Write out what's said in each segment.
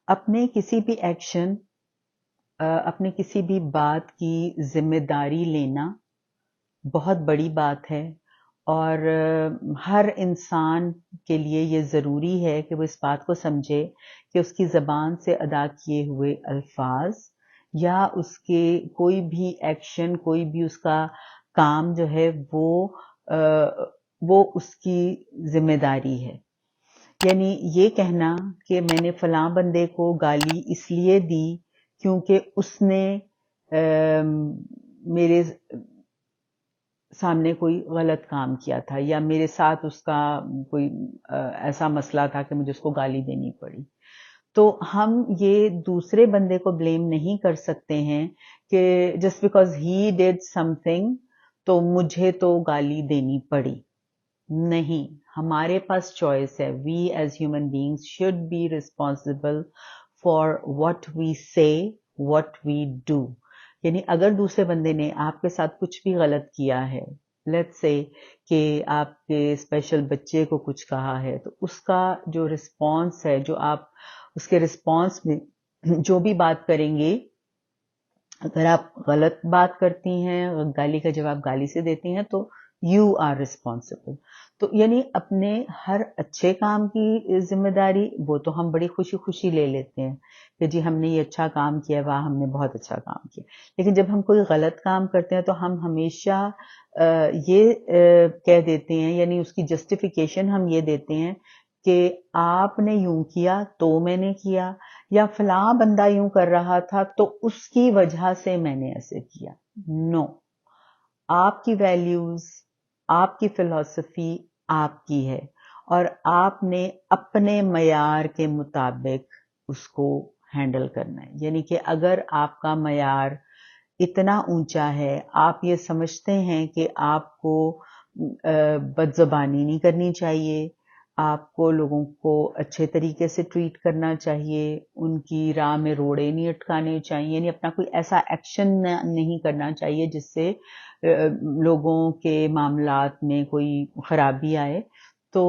اپنے کسی بھی ایکشن، اپنے کسی بھی بات کی ذمہ داری لینا بہت بڑی بات ہے، اور ہر انسان کے لیے یہ ضروری ہے کہ وہ اس بات کو سمجھے کہ اس کی زبان سے ادا کیے ہوئے الفاظ یا اس کے کوئی بھی ایکشن، کوئی بھی اس کا کام جو ہے وہ اس کی ذمہ داری ہے. یعنی یہ کہنا کہ میں نے فلاں بندے کو گالی اس لیے دی کیونکہ اس نے میرے سامنے کوئی غلط کام کیا تھا، یا میرے ساتھ اس کا کوئی ایسا مسئلہ تھا کہ مجھے اس کو گالی دینی پڑی، تو ہم یہ دوسرے بندے کو بلیم نہیں کر سکتے ہیں کہ just because he did some thing تو مجھے تو گالی دینی پڑی. نہیں، ہمارے پاس چوائس ہے. We as human beings should be responsible for what we say, what we do. یعنی اگر دوسرے بندے نے آپ کے ساتھ کچھ بھی غلط کیا ہے، لیٹس سے کہ آپ کے اسپیشل بچے کو کچھ کہا ہے، تو اس کا جو رسپانس ہے، جو آپ اس کے رسپانس میں جو بھی بات کریں گے، اگر آپ غلط بات کرتی ہیں، گالی کا جواب گالی سے دیتی ہیں، تو یو آر ریسپانسبل. تو یعنی اپنے ہر اچھے کام کی ذمہ داری وہ تو ہم بڑی خوشی خوشی لے لیتے ہیں کہ جی ہم نے یہ اچھا کام کیا، واہ ہم نے بہت اچھا کام کیا. لیکن جب ہم کوئی غلط کام کرتے ہیں تو ہم ہمیشہ یہ کہہ دیتے ہیں، یعنی اس کی جسٹیفیکیشن ہم یہ دیتے ہیں کہ آپ نے یوں کیا تو میں نے کیا، یا فلاں بندہ یوں کر رہا تھا تو اس کی وجہ سے میں نے ایسے کیا. نو، آپ کی ویلیوز، آپ کی فلسفی آپ کی ہے، اور آپ نے اپنے معیار کے مطابق اس کو ہینڈل کرنا ہے. یعنی کہ اگر آپ کا معیار اتنا اونچا ہے، آپ یہ سمجھتے ہیں کہ آپ کو بد زبانی نہیں کرنی چاہیے، آپ کو لوگوں کو اچھے طریقے سے ٹریٹ کرنا چاہیے، ان کی راہ میں روڑے نہیں اٹکانے چاہیے، یعنی اپنا کوئی ایسا ایکشن نہیں کرنا چاہیے جس سے لوگوں کے معاملات میں کوئی خرابی آئے، تو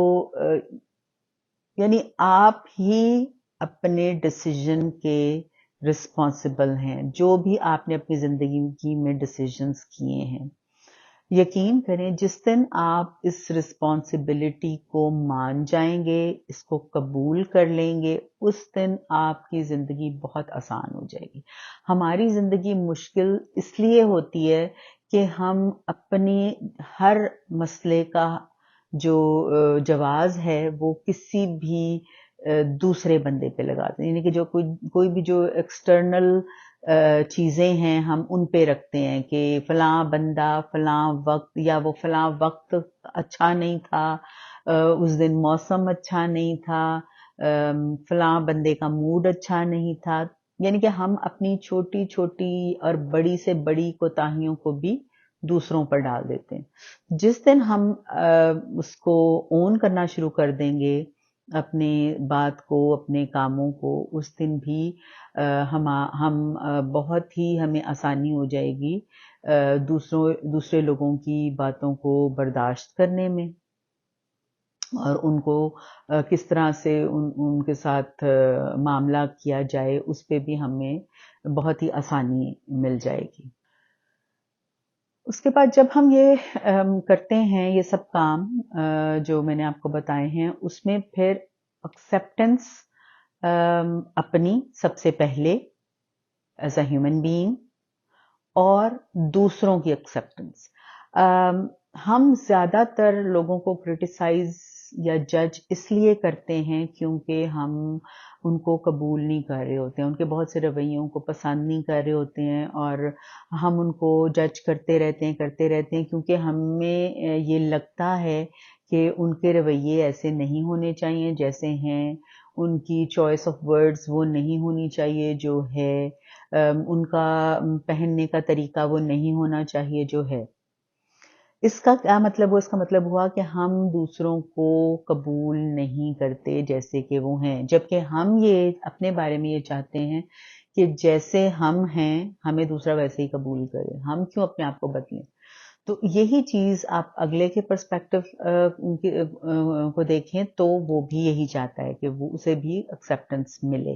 یعنی آپ ہی اپنے ڈیسیژن کے رسپانسبل ہیں. جو بھی آپ نے اپنی زندگی میں ڈیسیژنز کیے ہیں، یقین کریں جس دن آپ اس رسپانسبلٹی کو مان جائیں گے، اس کو قبول کر لیں گے، اس دن آپ کی زندگی بہت آسان ہو جائے گی. ہماری زندگی مشکل اس لیے ہوتی ہے کہ ہم اپنی ہر مسئلے کا جو جواز ہے وہ کسی بھی دوسرے بندے پہ لگاتے ہیں. یعنی کہ جو کوئی بھی جو ایکسٹرنل چیزیں ہیں ہم ان پہ رکھتے ہیں کہ فلاں بندہ فلاں وقت، یا وہ فلاں وقت اچھا نہیں تھا، اس دن موسم اچھا نہیں تھا، فلاں بندے کا موڈ اچھا نہیں تھا. یعنی کہ ہم اپنی چھوٹی چھوٹی اور بڑی سے بڑی کوتاہیوں کو بھی دوسروں پر ڈال دیتے ہیں. جس دن ہم اس کو اون کرنا شروع کر دیں گے، اپنے بات کو، اپنے کاموں کو، اس دن بھی ہم بہت ہی ہمیں آسانی ہو جائے گی دوسرے لوگوں کی باتوں کو برداشت کرنے میں، اور ان کو کس طرح سے ان کے ساتھ معاملہ کیا جائے، اس پہ بھی ہمیں بہت ہی آسانی مل جائے گی. اس کے بعد جب ہم یہ کرتے ہیں یہ سب کام جو میں نے آپ کو بتائے ہیں، اس میں پھر ایکسیپٹنس اپنی سب سے پہلے ایز اے ہیومن بینگ، اور دوسروں کی ایکسیپٹنس. ہم زیادہ تر لوگوں کو کرٹیسائز یا جج اس لیے کرتے ہیں کیونکہ ہم ان کو قبول نہیں کر رہے ہوتے ہیں، ان کے بہت سے رویوں کو پسند نہیں کر رہے ہوتے ہیں، اور ہم ان کو جج کرتے رہتے ہیں کیونکہ ہمیں یہ لگتا ہے کہ ان کے رویے ایسے نہیں ہونے چاہیے جیسے ہیں، ان کی چوائس آف ورڈز وہ نہیں ہونی چاہیے جو ہے، ان کا پہننے کا طریقہ وہ نہیں ہونا چاہیے جو ہے. اس کا کیا مطلب ہوا؟ اس کا مطلب ہوا کہ ہم دوسروں کو قبول نہیں کرتے جیسے کہ وہ ہیں، جبکہ ہم یہ اپنے بارے میں یہ چاہتے ہیں کہ جیسے ہم ہیں ہمیں دوسرا ویسے ہی قبول کرے، ہم کیوں اپنے آپ کو بدلیں. تو یہی چیز آپ اگلے کے پرسپیکٹو کو دیکھیں تو وہ بھی یہی چاہتا ہے کہ وہ اسے بھی ایکسیپٹنس ملے.